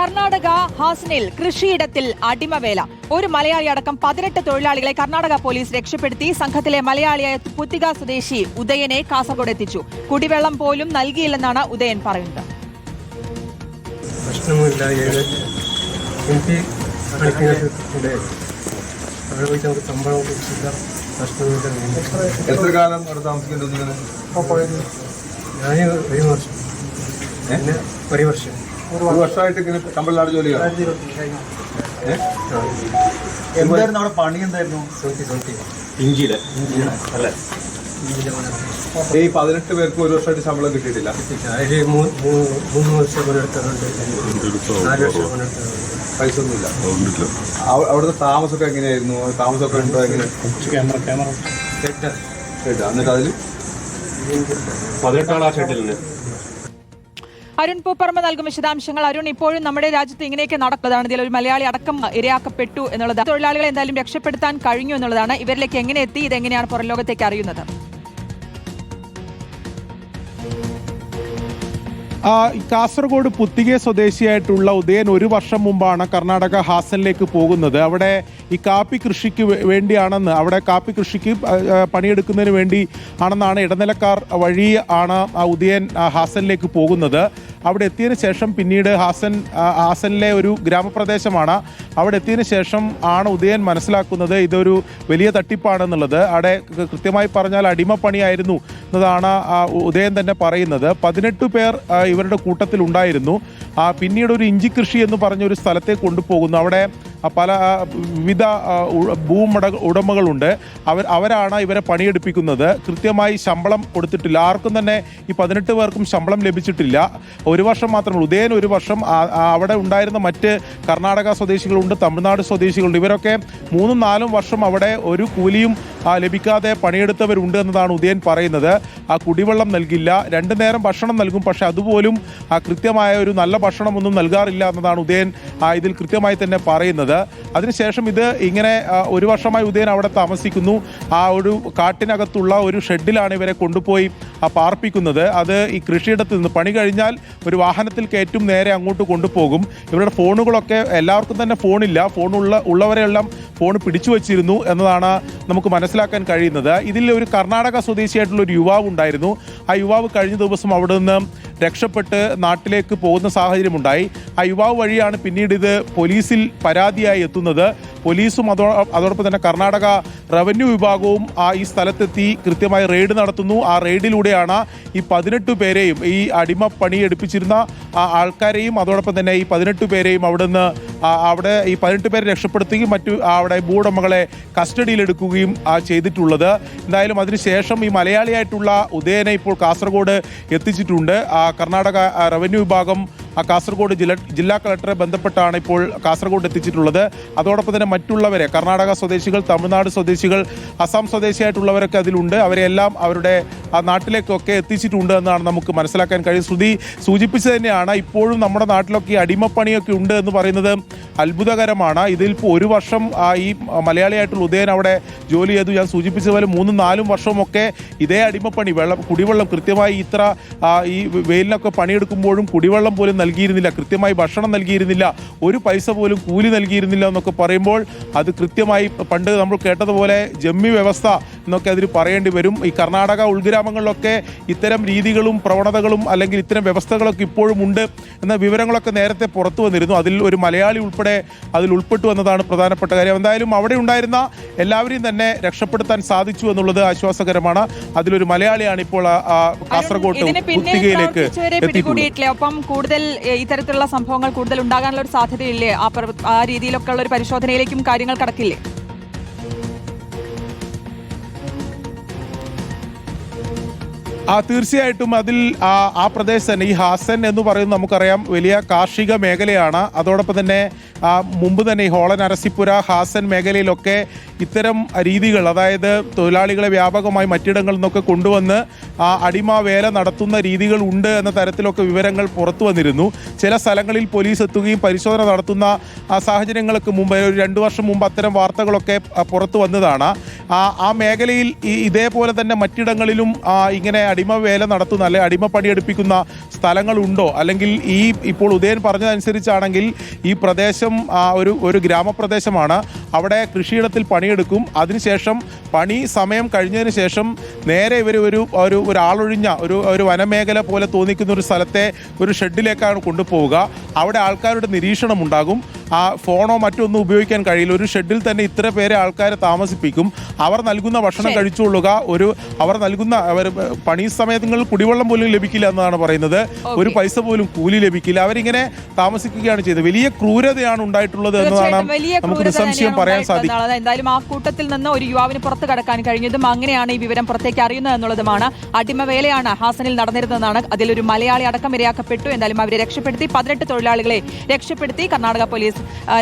കർണാടക ഹാസനിൽ കൃഷിയിടത്തിൽ അടിമവേല. ഒരു മലയാളി അടക്കം 18 തൊഴിലാളികളെ കർണാടക പോലീസ് രക്ഷപ്പെടുത്തി. സംഘത്തിലെ മലയാളിയായ പുത്തിക സ്വദേശി ഉദയനെ കാസർഗോഡ് എത്തിച്ചു. കുടിവെള്ളം പോലും നൽകിയില്ലെന്നാണ് ഉദയൻ പറയുന്നത്. എത്ര കാലം അവിടെ താമസിക്കേണ്ടത്? ഒരു വർഷം. ഒരു വർഷമായിട്ട് ഇങ്ങനെ തമിഴ്നാട് ജോലിയാണ്. എന്തായിരുന്നു അവിടെ പണി? എന്തായിരുന്നു? ഇഞ്ചിയില് അല്ലേ? ഈ 18 പേർക്ക് ഒരു വർഷമായിട്ട് ശമ്പളം കിട്ടിയിട്ടില്ല. 3 വർഷം പണിയെടുത്തിട്ടുണ്ട്, 4 വർഷം പണിയെടുത്തിട്ടുണ്ട്. പൈസ ഒന്നുമില്ല. അവിടുത്തെ താമസമൊക്കെ എങ്ങനെയായിരുന്നു? താമസമൊക്കെ ഉണ്ടോ? എങ്ങനെ? എന്നിട്ട് അതിൽ 18 ആളാ ഷെഡിലിന്. അരുൺ പൂപ്പറമ്പ് നൽകും വിശദാംശങ്ങൾ. അരുൺ, ഇപ്പോഴും നമ്മുടെ രാജ്യത്ത് ഇങ്ങനെയൊക്കെ നടക്കുന്നതാണ്. ഇതിൽ ഒരു മലയാളി അടക്കം ഇരയാക്കപ്പെട്ടു എന്നുള്ളതാണ്. തൊഴിലാളികളെ എന്തായാലും രക്ഷപ്പെടുത്താൻ കഴിഞ്ഞു എന്നുള്ളതാണ്. ഇവരിലേക്ക് എങ്ങനെ എത്തി? ഇതെങ്ങനെയാണ് പുറം ലോകത്തേക്ക് അറിയുന്നത്? കാസർഗോഡ് പുത്തിക സ്വദേശിയായിട്ടുള്ള ഉദയൻ 1 വർഷം മുമ്പാണ് കർണാടക ഹാസനിലേക്ക് പോകുന്നത്. അവിടെ ഈ കാപ്പി കൃഷിക്ക് വേണ്ടിയാണെന്ന്, അവിടെ കാപ്പി കൃഷിക്ക് പണിയെടുക്കുന്നതിന് വേണ്ടി ആണെന്നാണ് ഇടനിലക്കാർ വഴി ആണ് ഉദയൻ ഹാസനിലേക്ക് പോകുന്നത്. അവിടെ എത്തിയതിന് ശേഷം പിന്നീട് ഹാസനിലെ ഒരു ഗ്രാമപ്രദേശമാണ്. അവിടെ എത്തിയതിന് ശേഷം ആണ് ഉദയൻ മനസ്സിലാക്കുന്നത് ഇതൊരു വലിയ തട്ടിപ്പാണെന്നുള്ളത്. അവിടെ കൃത്യമായി പറഞ്ഞാൽ അടിമപ്പണിയായിരുന്നു എന്നതാണ് ഉദയൻ തന്നെ പറയുന്നത്. 18 പേർ ഇവരുടെ കൂട്ടത്തിലുണ്ടായിരുന്നു. പിന്നീട് ഒരു ഇഞ്ചി കൃഷി എന്ന് പറഞ്ഞൊരു സ്ഥലത്തേക്ക് കൊണ്ടുപോകുന്നു. അവിടെ പല വിവിധ ഉടമകളുണ്ട്. അവരാണ് ഇവരെ പണിയെടുപ്പിക്കുന്നത്. കൃത്യമായി ശമ്പളം കൊടുത്തിട്ടില്ല. ആർക്കും തന്നെ ഈ 18 പേർക്കും ശമ്പളം ലഭിച്ചിട്ടില്ല. 1 വർഷം മാത്രമേ ഉദയൻ 1 വർഷം. അവിടെ ഉണ്ടായിരുന്ന മറ്റ് കർണാടക സ്വദേശികളുണ്ട്, തമിഴ്നാട് സ്വദേശികളുണ്ട്. ഇവരൊക്കെ 3-4 വർഷം അവിടെ ഒരു കൂലിയും ലഭിക്കാതെ പണിയെടുത്തവരുണ്ട് എന്നതാണ് ഉദയൻ പറയുന്നത്. കുടിവെള്ളം നൽകില്ല, 2 നേരം ഭക്ഷണം നൽകും, പക്ഷെ അതുപോലും കൃത്യമായ ഒരു നല്ല ഭക്ഷണമൊന്നും നൽകാറില്ല എന്നതാണ് ഉദയൻ ഇതിൽ കൃത്യമായി തന്നെ പറയുന്നത്. അതിനുശേഷം ഇത് ഇങ്ങനെ 1 വർഷമായി ഉദയൻ അവിടെ താമസിക്കുന്നു. ആ ഒരു കാട്ടിനകത്തുള്ള ഒരു ഷെഡിലാണ് ഇവരെ കൊണ്ടുപോയി പാർപ്പിക്കുന്നത്. അത് ഈ കൃഷിയിടത്ത് നിന്ന് പണി കഴിഞ്ഞാൽ ഒരു വാഹനത്തിൽ കയറ്റും, നേരെ അങ്ങോട്ട് കൊണ്ടുപോകും. ഇവരുടെ ഫോണുകളൊക്കെ എല്ലാവർക്കും തന്നെ ഫോണില്ല. ഉള്ളവരെല്ലാം ഫോൺ പിടിച്ചു വച്ചിരുന്നു എന്നതാണ് നമുക്ക് മനസ്സിലാക്കാൻ കഴിയുന്നത്. ഇതിൽ ഒരു കർണാടക സ്വദേശിയായിട്ടുള്ള ഒരു യുവാവ് ഉണ്ടായിരുന്നു. ആ യുവാവ് കഴിഞ്ഞ ദിവസം അവിടെ നിന്ന് രക്ഷപ്പെട്ട് നാട്ടിലേക്ക് പോകുന്ന സാഹചര്യമുണ്ടായി. ആ യുവാവ് വഴിയാണ് പിന്നീട് ഇത് പോലീസിൽ പരാതിയായി എത്തുന്നത്. പോലീസും അതോടൊപ്പം തന്നെ കർണാടക റവന്യൂ വിഭാഗവും ഈ സ്ഥലത്തെത്തി കൃത്യമായി റെയ്ഡ് നടത്തുന്നു. ആ റെയ്ഡിലൂടെയാണ് ഈ 18 പേരെയും, ഈ അടിമ പണി എടുപ്പിച്ചിരുന്ന ആൾക്കാരെയും അതോടൊപ്പം തന്നെ ഈ 18 പേരെയും അവിടെ ഈ 18 പേരെ രക്ഷപ്പെടുത്തുകയും അവിടെ ഭൂവുടമകളെ കസ്റ്റഡിയിലെടുക്കുകയും ചെയ്തിട്ടുള്ളത്. എന്തായാലും അതിനുശേഷം ഈ മലയാളിയായിട്ടുള്ള ഉദയനെ ഇപ്പോൾ കാസർഗോഡ് എത്തിച്ചിട്ടുണ്ട്. കർണാടക റവന്യൂ വിഭാഗം കാസർഗോഡ് ജില്ലാ കളക്ടറെ ബന്ധപ്പെട്ടാണ് ഇപ്പോൾ കാസർഗോഡ് എത്തിച്ചിട്ടുള്ളത്. അതോടൊപ്പം തന്നെ മറ്റുള്ളവരെ, കർണാടക സ്വദേശികൾ, തമിഴ്നാട് സ്വദേശികൾ, അസം സ്വദേശിയായിട്ടുള്ളവരൊക്കെ അതിലുണ്ട്. അവരെല്ലാം അവരുടെ നാട്ടിലേക്കൊക്കെ എത്തിച്ചിട്ടുണ്ട് എന്നാണ് നമുക്ക് മനസ്സിലാക്കാൻ കഴിയും. ശ്രുതി സൂചിപ്പിച്ചു തന്നെയാണ്, ഇപ്പോഴും നമ്മുടെ നാട്ടിലൊക്കെ ഈ അടിമപ്പണിയൊക്കെ ഉണ്ട് എന്ന് പറയുന്നത് അത്ഭുതകരമാണ്. ഇതിൽ ഇപ്പോൾ 1 വർഷം ഈ മലയാളിയായിട്ടുള്ള ഉദയൻ അവിടെ ജോലി ചെയ്തു. ഞാൻ സൂചിപ്പിച്ചതുപോലെ 3-4 വർഷമൊക്കെ ഇതേ അടിമപ്പണി, കുടിവെള്ളം കൃത്യമായി ഈ വെയിലിനൊക്കെ പണിയെടുക്കുമ്പോഴും കുടിവെള്ളം പോലും നൽകിയിരുന്നില്ല, കൃത്യമായി ഭക്ഷണം നൽകിയിരുന്നില്ല, ഒരു പൈസ പോലും കൂലി നൽകിയിരുന്നില്ല എന്നൊക്കെ പറയുമ്പോൾ അത് കൃത്യമായി പണ്ട് നമ്മൾ കേട്ടതുപോലെ ജമ്മി വ്യവസ്ഥ എന്നൊക്കെ അതിന് പറയേണ്ടി വരും. ഈ കർണാടക ഉൾഗ്രാമങ്ങളിലൊക്കെ ഇത്തരം രീതികളും പ്രവണതകളും അല്ലെങ്കിൽ ഇത്തരം വ്യവസ്ഥകളൊക്കെ ഇപ്പോഴും ഉണ്ട് എന്ന വിവരങ്ങളൊക്കെ നേരത്തെ പുറത്തു വന്നിരുന്നു. അതിൽ ഒരു മലയാളി ഉൾപ്പെടെ അതിൽ ഉൾപ്പെട്ടു എന്നതാണ് പ്രധാനപ്പെട്ട കാര്യം. എന്തായാലും അവിടെ ഉണ്ടായിരുന്ന എല്ലാവരെയും തന്നെ രക്ഷപ്പെടുത്താൻ സാധിച്ചു എന്നുള്ളത് ആശ്വാസകരമാണ്. അതിലൊരു മലയാളിയാണ് ഇപ്പോൾ കാസർഗോഡ് പുത്തികയിലേക്ക് എത്തിയിട്ടുള്ളത്. ഒപ്പം കൂടുതൽ ഇത്തരത്തിലുള്ള സംഭവങ്ങൾ കൂടുതൽ ഉണ്ടാകാനുള്ള ഒരു സാധ്യതയില്ലേ? ആ രീതിയിലൊക്കെ ഉള്ള ഒരു പരിശോധനയിലേക്കും കാര്യങ്ങൾ കടക്കില്ലേ? തീർച്ചയായിട്ടും അതിൽ ആ പ്രദേശം തന്നെ, ഈ ഹാസൻ എന്ന് പറയുന്നത് നമുക്കറിയാം വലിയ കാർഷിക മേഖലയാണ്. അതോടൊപ്പം തന്നെ മുമ്പ് തന്നെ ഈ ഹോളൻ അരസിപ്പുര ഹാസൻ മേഖലയിലൊക്കെ ഇത്തരം രീതികൾ, അതായത് തൊഴിലാളികളെ വ്യാപകമായി മറ്റിടങ്ങളിൽ നിന്നൊക്കെ കൊണ്ടുവന്ന് അടിമ വേല നടത്തുന്ന രീതികൾ ഉണ്ട് എന്ന തരത്തിലൊക്കെ വിവരങ്ങൾ പുറത്തു വന്നിരുന്നു. ചില സ്ഥലങ്ങളിൽ പോലീസ് എത്തുകയും പരിശോധന നടത്തുന്ന സാഹചര്യങ്ങൾക്ക് മുമ്പ്, ഒരു 2 വർഷം മുമ്പ് അത്തരം വാർത്തകളൊക്കെ പുറത്തു വന്നതാണ്. ആ മേഖലയിൽ ഇതേപോലെ തന്നെ മറ്റിടങ്ങളിലും ഇങ്ങനെ അടിമ വേല നടത്തുന്ന അല്ലെ അടിമ പണിയെടുപ്പിക്കുന്ന സ്ഥലങ്ങളുണ്ടോ? അല്ലെങ്കിൽ ഇപ്പോൾ ഉദയൻ പറഞ്ഞതനുസരിച്ചാണെങ്കിൽ ഈ പ്രദേശം ഒരു ഗ്രാമപ്രദേശമാണ്. അവിടെ കൃഷിയിടത്തിൽ പണിയെടുക്കും. അതിനുശേഷം പണി സമയം കഴിഞ്ഞതിന് ശേഷം നേരെ ഇവർ ഒരു ആളൊഴിഞ്ഞ ഒരു വനമേഖല പോലെ തോന്നിക്കുന്ന ഒരു സ്ഥലത്തെ ഒരു ഷെഡിലേക്കാണ് കൊണ്ടുപോവുക. അവിടെ ആൾക്കാരുടെ നിരീക്ഷണം ഉണ്ടാകും. ഫോണോ മറ്റൊന്നും ഉപയോഗിക്കാൻ കഴിയില്ല. ഒരു ഷെഡിൽ തന്നെ ഇത്ര പേരെ ആൾക്കാരെ താമസിപ്പിക്കും. അവർ നൽകുന്ന ഭക്ഷണം കഴിച്ചുകൊള്ളുക. അവർ നൽകുന്ന പണി സമയങ്ങളിൽ കുടിവെള്ളം പോലും ലഭിക്കില്ല എന്നാണ് പറയുന്നത്. ഒരു പൈസ പോലും കൂലി ലഭിക്കില്ല. അവരിങ്ങനെ താമസിക്കുകയാണ് ചെയ്തത്. വലിയ ക്രൂരതയാണ് ഉണ്ടായിട്ടുള്ളത് എന്നതാണ് നമുക്ക് നിസ്സംശയം പറയാൻ സാധിക്കും. എന്തായാലും ആ കൂട്ടത്തിൽ നിന്ന് ഒരു യുവാവിന് പുറത്തു കടക്കാൻ കഴിഞ്ഞതും അങ്ങനെയാണ് ഈ വിവരം പുറത്തേക്ക് അറിയുന്നത് എന്നുള്ളതുമാണ്. അടിമവേലയാണ് ഹാസനിൽ നടന്നിരുന്നതെന്നാണ്. അതിലൊരു മലയാളി അടക്കം ഇരയാക്കപ്പെട്ടു. എന്തായാലും അവരെ രക്ഷപ്പെടുത്തി, 18 തൊഴിലാളികളെ രക്ഷപ്പെടുത്തി കർണാടക പോലീസ്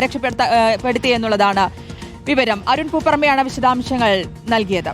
രക്ഷപ്പെടുത്തി എന്നുള്ളതാണ് വിവരം. അരുൺ പൂപ്പറമ്പയാണ് വിശദാംശങ്ങൾ നൽകിയത്.